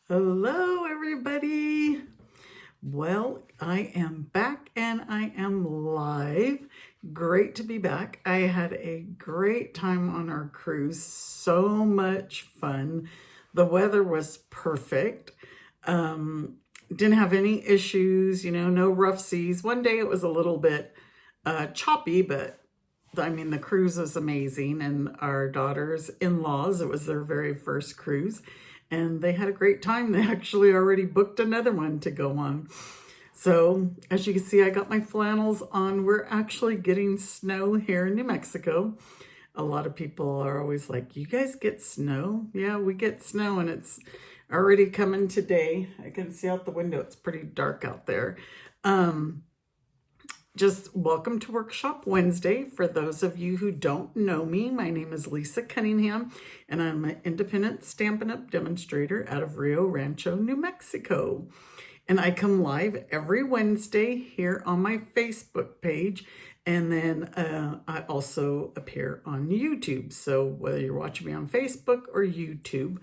Hello, everybody. Well, I am back and I am live. Great to be back. I had a great time on our cruise. So much fun. The weather was perfect. Didn't have any issues, no rough seas. One day it was a little bit choppy, but I mean, the cruise was amazing, and our daughter's in-laws, it was their very first cruise, and they had a great time. They actually already booked another one to go on. So as you can see, I got my flannels on. We're actually getting snow here in New Mexico. A lot of people are always like, you guys get snow? Yeah, we get snow, and it's already coming today. I can see out the window. It's pretty dark out there. Just welcome to Workshop Wednesday. For those of you who don't know me, my name is Lisa Cunningham, and I'm an independent Stampin' Up! Demonstrator out of Rio Rancho, New Mexico. And I come live every Wednesday here on my Facebook page, and then I also appear on YouTube. So whether you're watching me on Facebook or YouTube,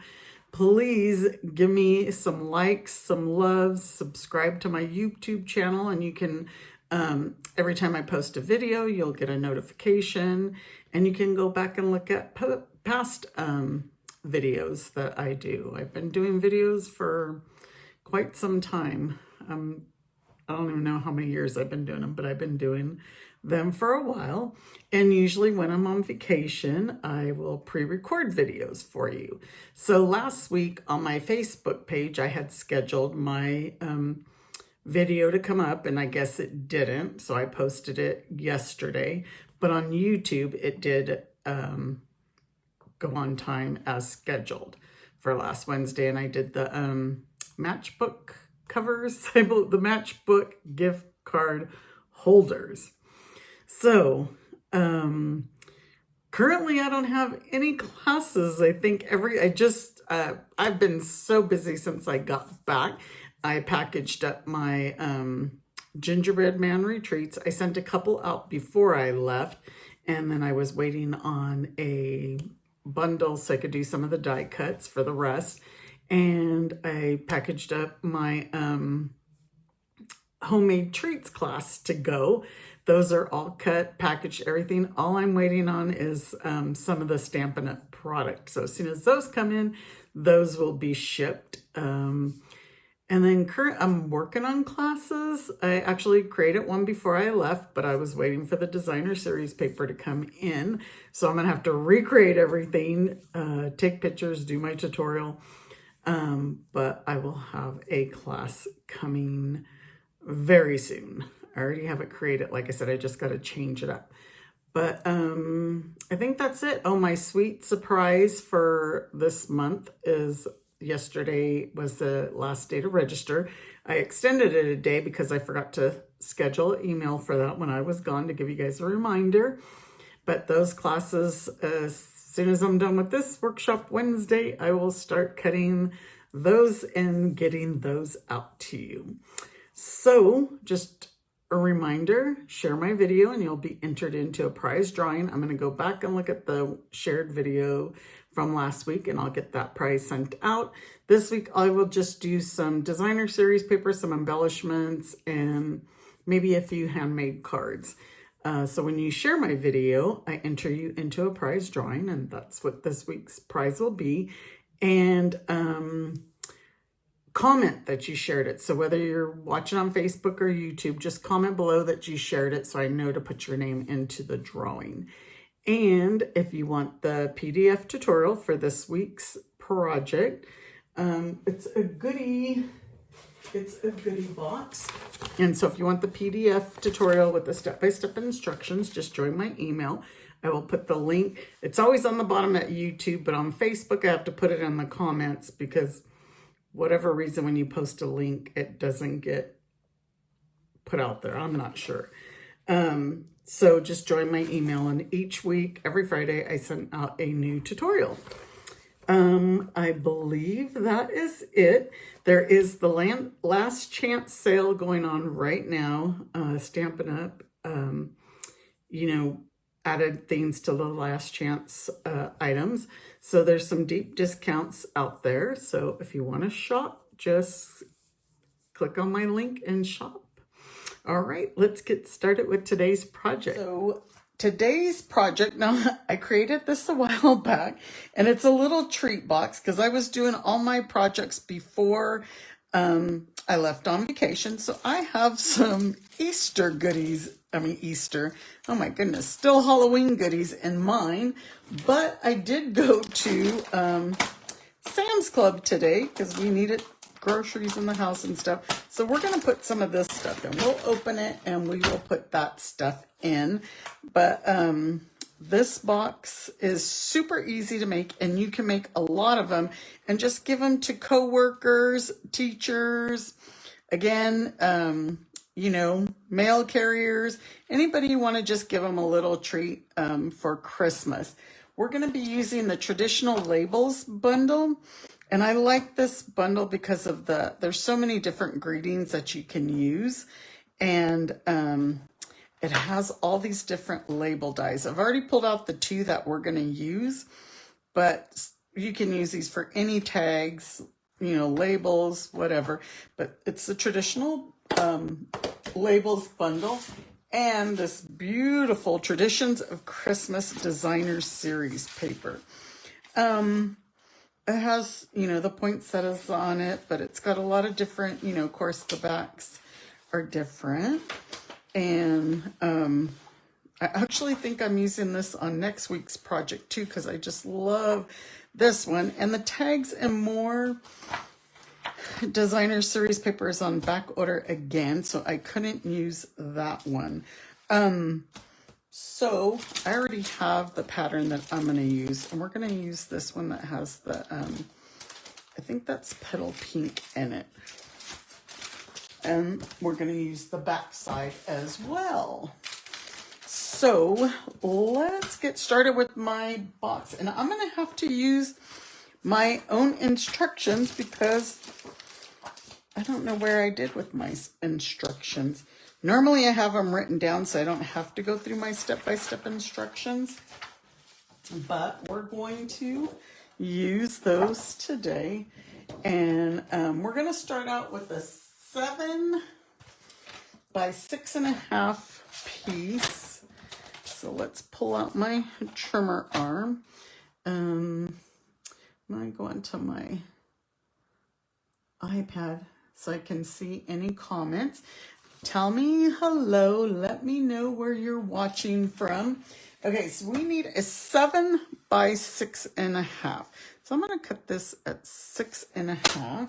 please give me some likes, some loves, subscribe to my YouTube channel, and you can every time I post a video, you'll get a notification, and you can go back and look at past videos that I do. I've been doing videos for quite some time. I don't even know how many years I've been doing them, but I've been doing them for a while. And usually when I'm on vacation, I will pre-record videos for you. So last week on my Facebook page, I had scheduled my video to come up, and I guess it didn't, so I posted it yesterday. But on YouTube, it did go on time as scheduled for last Wednesday, and I did the matchbook covers, the matchbook gift card holders. So currently I don't have any classes. I think I've been so busy since I got back. I packaged up my gingerbread man retreats. I sent a couple out before I left, and then I was waiting on a bundle so I could do some of the die cuts for the rest. And I packaged up my homemade treats class to go. Those are all cut, packaged, everything. All I'm waiting on is some of the Stampin' Up! Product. So as soon as those come in, those will be shipped. And then I'm working on classes. I actually created one before I left, but I was waiting for the designer series paper to come in. So I'm gonna have to recreate everything, take pictures, do my tutorial. But I will have a class coming very soon. I already have it created. Like I said, I just got to change it up. But I think that's it. Oh, my sweet surprise for this month is yesterday was the last day to register. I extended it a day because I forgot to schedule an email for that when I was gone to give you guys a reminder. But those classes, as soon as I'm done with this Workshop Wednesday, I will start cutting those and getting those out to you. So just a reminder, share my video and you'll be entered into a prize drawing. I'm going to go back and look at the shared video from last week, and I'll get that prize sent out. This week, I will just do some designer series paper, some embellishments, and maybe a few handmade cards. So when you share my video, I enter you into a prize drawing, and that's what this week's prize will be. And comment that you shared it. So whether you're watching on Facebook or YouTube, just comment below that you shared it so I know to put your name into the drawing. And if you want the PDF tutorial for this week's project, it's a goodie box. And so if you want the PDF tutorial with the step-by-step instructions, just join my email. I will put the link. It's always on the bottom at YouTube, but on Facebook, I have to put it in the comments because whatever reason, when you post a link, it doesn't get put out there. I'm not sure. So just join my email, and each week, every Friday, I send out a new tutorial. I believe that is it. There is the last chance sale going on right now, Stampin' Up. added things to the last chance items. So there's some deep discounts out there. So if you want to shop, just click on my link and shop. All right, let's get started with today's project. So today's project, now I created this a while back, and it's a little treat box because I was doing all my projects before I left on vacation. So I have some Easter goodies. Easter, oh my goodness, still Halloween goodies in mine. But I did go to Sam's Club today because we needed groceries in the house and stuff. So we're going to put some of this stuff in. We'll open it and we will put that stuff in. But this box is super easy to make, and you can make a lot of them and just give them to coworkers, teachers, again, mail carriers, anybody you want to just give them a little treat for Christmas. We're going to be using the traditional labels bundle. And I like this bundle because of there's so many different greetings that you can use. And it has all these different label dies. I've already pulled out the 2 that we're going to use, but you can use these for any tags, labels, whatever. But it's the traditional labels bundle and this beautiful Traditions of Christmas Designer Series paper. It has, the poinsettias on it, but it's got a lot of different, of course the backs are different. And I actually think I'm using this on next week's project too, because I just love this one. And the tags and more Designer Series paper is on back order again, so I couldn't use that one. So I already have the pattern that I'm going to use, and we're going to use this one that has the, I think that's petal pink in it. And we're going to use the back side as well. So let's get started with my box. And I'm going to have to use my own instructions because I don't know where I did with my instructions. Normally I have them written down so I don't have to go through my step-by-step instructions. But we're going to use those today. And we're going to start out with a 7 by 6.5 piece. So let's pull out my trimmer arm. I'm going to go into my iPad so I can see any comments. Tell me hello. Let me know where you're watching from. Okay, so we need a 7 by 6.5. So I'm going to cut this at 6.5.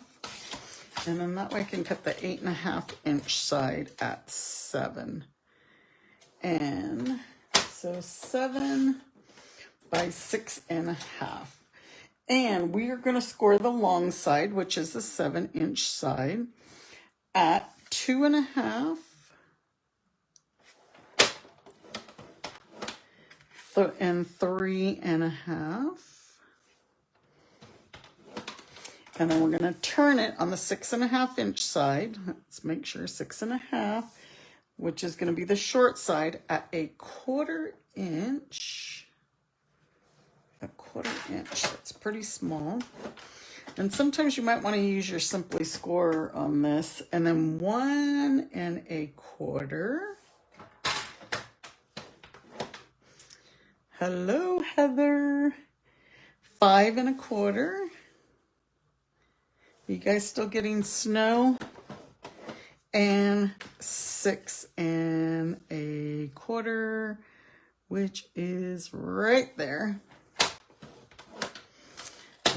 And then that way I can cut the 8.5 inch side at 7. And so 7 by 6.5. And we are going to score the long side, which is the 7-inch side, at 2.5. And 3.5. And then we're going to turn it on the 6.5 inch side. Let's make sure 6.5, which is going to be the short side, at 1/4 inch. 1/4 inch. That's pretty small. And sometimes you might want to use your Simply Scorer on this. And then 1 1/4. Hello, Heather. 5 1/4. You guys still getting snow? And 6 1/4, which is right there.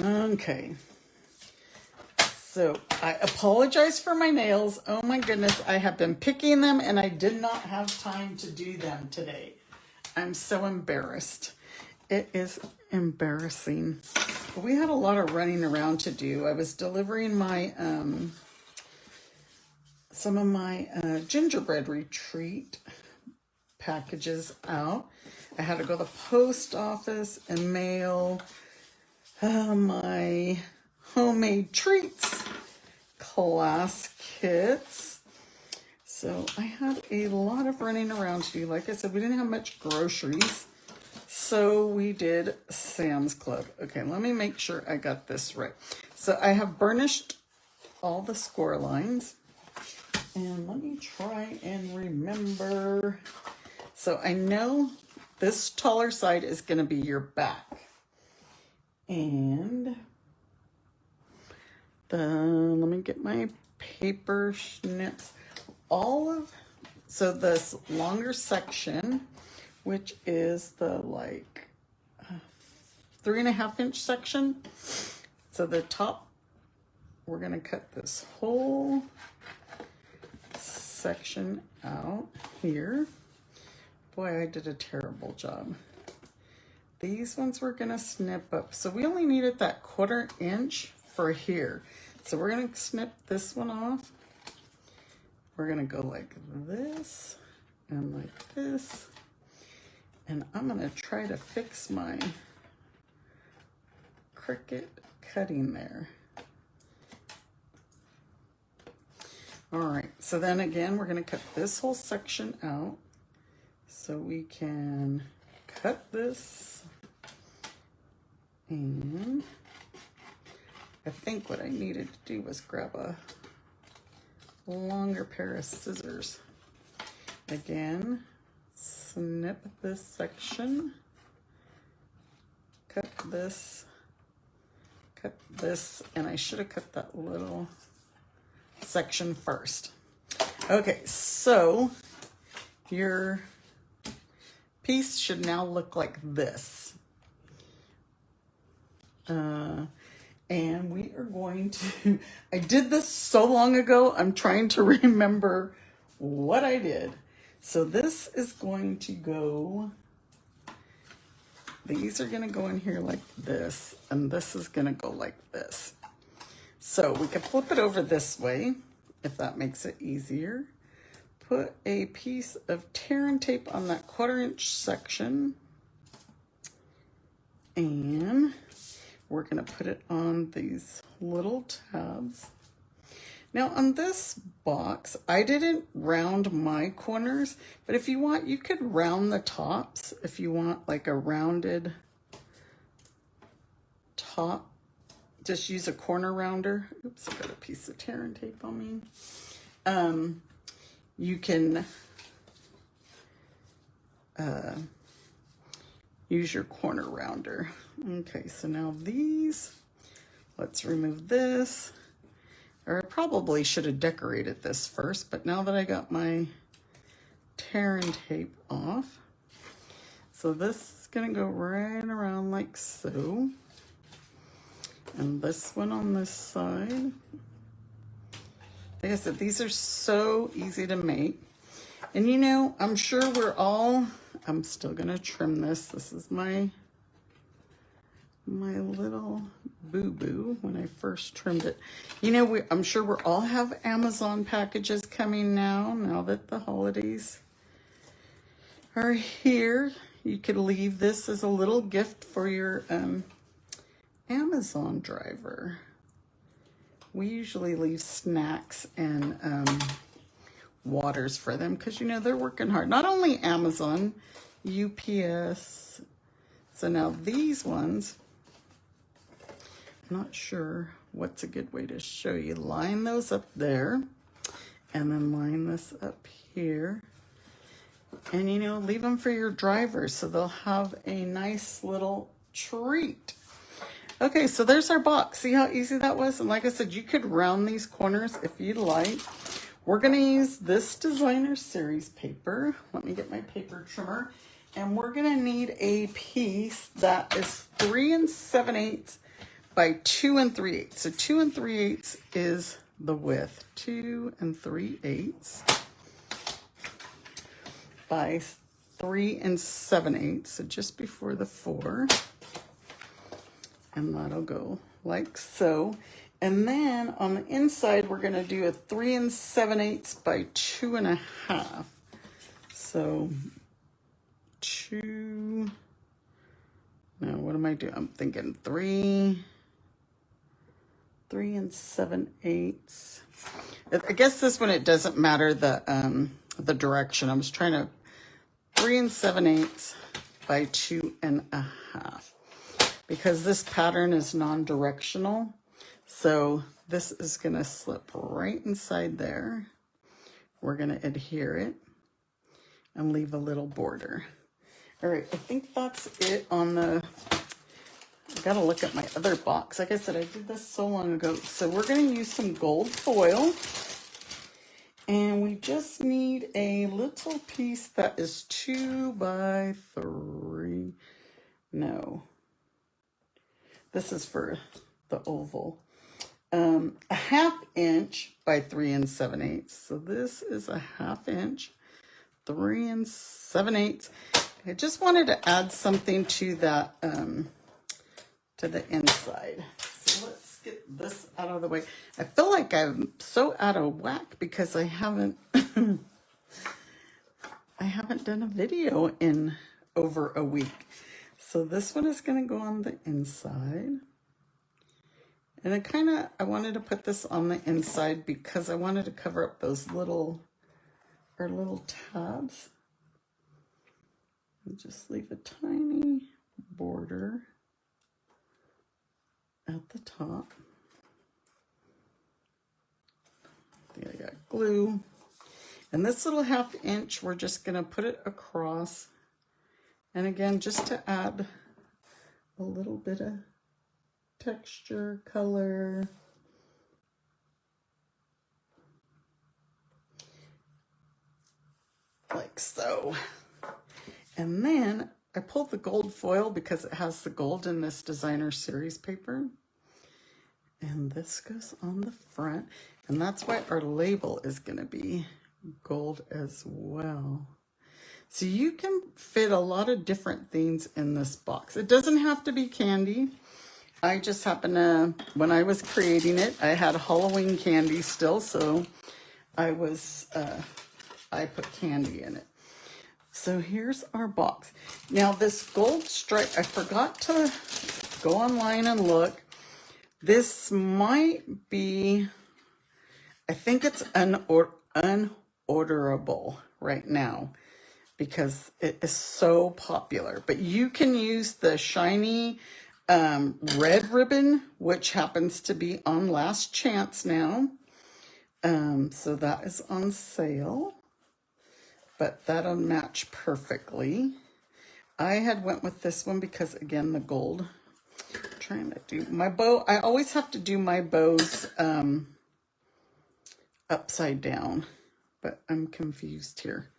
Okay. So I apologize for my nails. Oh my goodness, I have been picking them and I did not have time to do them today. I'm so embarrassed. It is embarrassing. But we had a lot of running around to do. I was delivering my some of my gingerbread retreat packages out. I had to go to the post office and mail my homemade treats class kits. So I had a lot of running around to do. Like I said, we didn't have much groceries. So we did Sam's Club. Okay, let me make sure I got this right. So I have burnished all the score lines. And let me try and remember. So I know this taller side is going to be your back. And let me get my paper snips. So this longer section, which is the like 3.5 inch section. So the top, we're going to cut this whole section out here. Boy, I did a terrible job. These ones we're gonna snip up. So we only needed that 1/4 inch for here. So we're gonna snip this one off. We're gonna go like this and like this. And I'm gonna try to fix my Cricut cutting there. All right, so then again, we're gonna cut this whole section out so we can cut this. And I think what I needed to do was grab a longer pair of scissors. Again, snip this section, cut this, and I should have cut that little section first. Okay, so your piece should now look like this. And we are going to, I did this so long ago, I'm trying to remember what I did. So this is going to go, these are going to go in here like this, and this is going to go like this. So we can flip it over this way, if that makes it easier. Put a piece of tear and tape on that 1/4 inch section. And we're going to put it on these little tabs. Now on this box, I didn't round my corners, but if you want, you could round the tops. If you want like a rounded top, just use a corner rounder. Oops, I got a piece of tear and tape on me. You can use your corner rounder. Okay, so now these, let's remove this. Or I probably should have decorated this first, but now that I got my tear and tape off, so this is gonna go right around like so. And this one on this side. Like I said, these are so easy to make. And you know, I'm sure I'm still gonna trim this. This is my little boo-boo when I first trimmed it. You know, I'm sure we all have Amazon packages coming now that the holidays are here. You could leave this as a little gift for your Amazon driver. We usually leave snacks and waters for them because, you know, they're working hard. Not only Amazon, UPS. So now these ones, I'm not sure what's a good way to show you. Line those up there and then line this up here. And, you know, leave them for your drivers so they'll have a nice little treat. Okay, so there's our box. See how easy that was? And like I said, you could round these corners if you'd like. We're going to use this designer series paper. Let me get my paper trimmer. And we're going to need a piece that is 3 7/8 by 2 3/8. So 2 3/8 is the width. 2 3/8 by 3 7/8. So just before the 4. And that'll go like so. And then on the inside, we're going to do a 3 7/8 by 2 1/2. So 2. Now, what am I doing? I'm thinking 3 3 7/8. I guess this one, it doesn't matter the direction. I was trying to 3 7/8 by 2.5 because this pattern is non-directional. So this is going to slip right inside there. We're going to adhere it and leave a little border. All right, I think that's it on the, I gotta look at my other box. Like I said, I did this so long ago. So we're gonna use some gold foil. And we just need a little piece that is 2 by 3. No. This is for the oval. A 1/2 inch by 3 7/8. So this is a 1/2 inch, 3 7/8. I just wanted to add something to that, to the inside. So let's get this out of the way. I feel like I'm so out of whack because I haven't I haven't done a video in over a week. So this one is going to go on the inside. And I wanted to put this on the inside because I wanted to cover up those little tabs. And just leave a tiny border at the top. I think I got glue. And this little 1/2 inch, we're just going to put it across. And again, just to add a little bit of texture, color. Like so. And then I pulled the gold foil because it has the gold in this designer series paper. And this goes on the front. And that's why our label is going to be gold as well. So you can fit a lot of different things in this box. It doesn't have to be candy. I just happen to, when I was creating it, I had Halloween candy still. So I put candy in it. So here's our box. Now this gold stripe, I forgot to go online and look. This might be, I think it's unorderable right now because it is so popular. But you can use the shiny red ribbon, which happens to be on last chance now. So that is on sale. But that'll match perfectly. I had went with this one because, again, the gold. I'm trying to do my bow. I always have to do my bows upside down, but I'm confused here.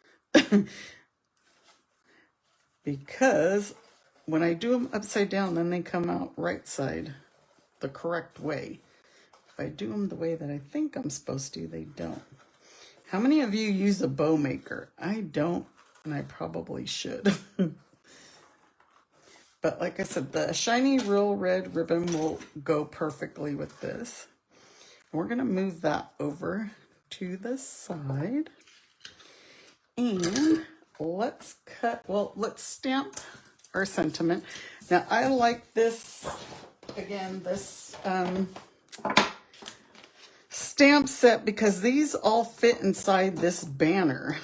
Because when I do them upside down, then they come out right side the correct way. If I do them the way that I think I'm supposed to, they don't. How many of you use a bow maker? I don't, and I probably should. But like I said, the shiny real red ribbon will go perfectly with this. We're going to move that over to the side. And let's stamp our sentiment. Now, I like this, again, this stamp set because these all fit inside this banner.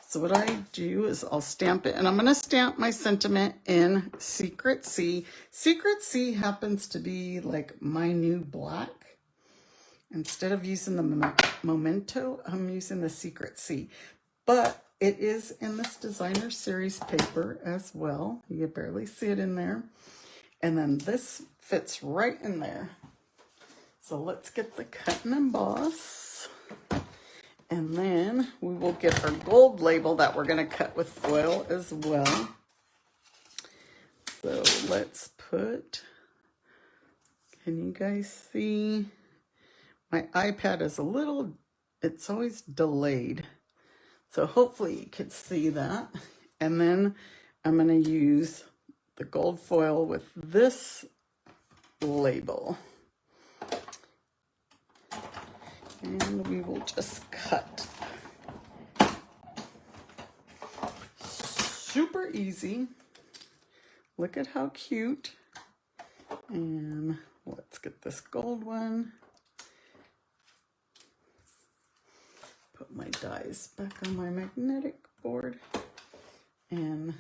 So what I do is I'll stamp it, and I'm going to stamp my sentiment in Secret C. Secret C happens to be like my new black. Instead of using the Memento, I'm using the Secret C. But it is in this designer series paper as well. You can barely see it in there. And then this fits right in there. So let's get the cut and emboss. And then we will get our gold label that we're going to cut with foil as well. So let's put, can you guys see? My iPad is a little, it's always delayed. So hopefully you can see that. And then I'm going to use the gold foil with this label. And we will just cut. Super easy. Look at how cute. And Let's get this gold one. Put my dies back on my magnetic board. And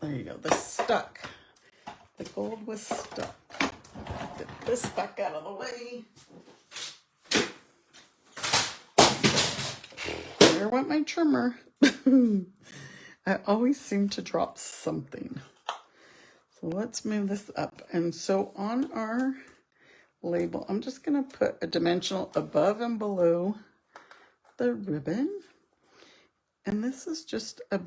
there you go, this stuck. The gold was stuck. Get this back out of the way. There went my trimmer. I always seem to drop something. So let's move this up. And so on our label, I'm just going to put a dimensional above and below the ribbon. And this is just a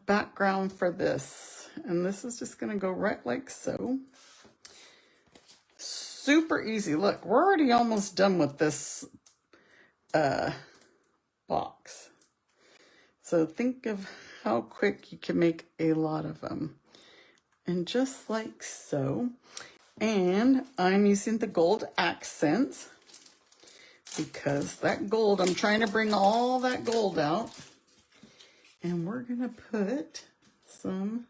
background for this. And this is just going to go right like so. Super easy. Look, we're already almost done with this box. So think of how quick you can make a lot of them. And just like so. And I'm using the gold accents because that gold, I'm trying to bring all that gold out. And we're going to put some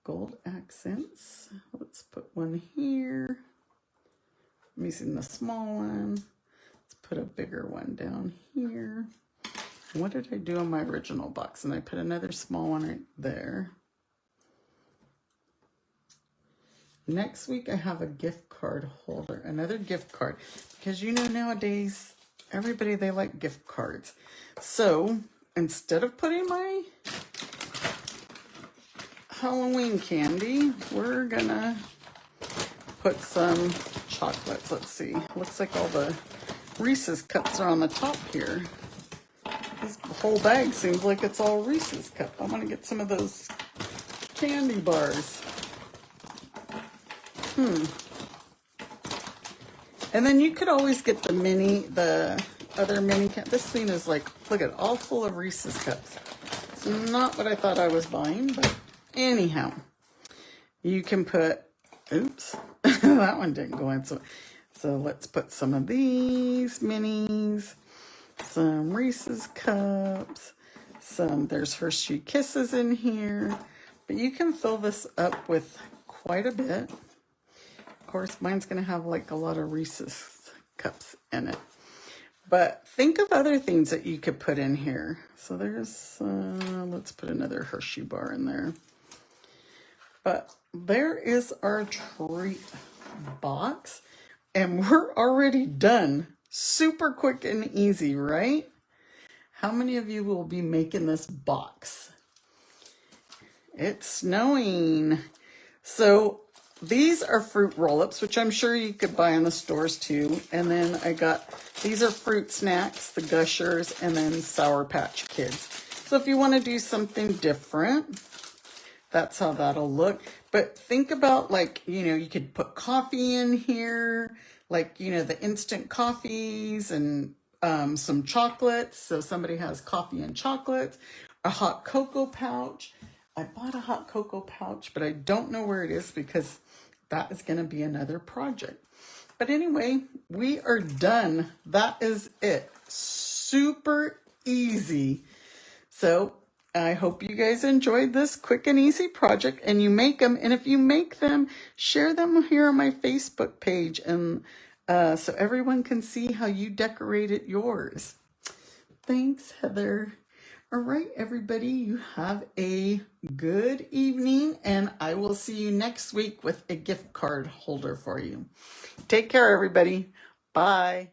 gold accents. Let's put one here. I'm using the small one. Let's put a bigger one down here. What did I do on my original box? And I put another small one right there. Next week I have a gift card holder, another gift card. Because you know nowadays, everybody, they like gift cards. So instead of putting my Halloween candy, we're gonna put some chocolates. Let's see. Looks like all the Reese's cups are on the top here. This whole bag seems like it's all Reese's cup. I'm gonna get some of those candy bars. And then you could always get the other mini this thing is like, look at, all full of Reese's cups. It's not what I thought I was buying, but anyhow, you can put, oops, that one didn't go in. So let's put some of these minis, some Reese's cups, there's Hershey Kisses in here, but you can fill this up with quite a bit. Of course, mine's going to have like a lot of Reese's cups in it. But think of other things that you could put in here. So there's, let's put another Hershey bar in there. But there is our treat box. And we're already done. Super quick and easy, right? How many of you will be making this box? It's snowing. So these are fruit roll-ups, which I'm sure you could buy in the stores too. And then I got, these are fruit snacks, the Gushers, and then Sour Patch Kids. So if you want to do something different, that's how that'll look. But think about, like, you know, you could put coffee in here, like, you know, the instant coffees and some chocolates. So somebody has coffee and chocolates, a hot cocoa pouch. I bought a hot cocoa pouch, but I don't know where it is because that is going to be another project. But anyway, we are done. That is it. Super easy. So I hope you guys enjoyed this quick and easy project and you make them. And if you make them, share them here on my Facebook page and so everyone can see how you decorated yours. Thanks, Heather. All right, everybody, you have a good evening, and I will see you next week with a gift card holder for you. Take care, everybody. Bye.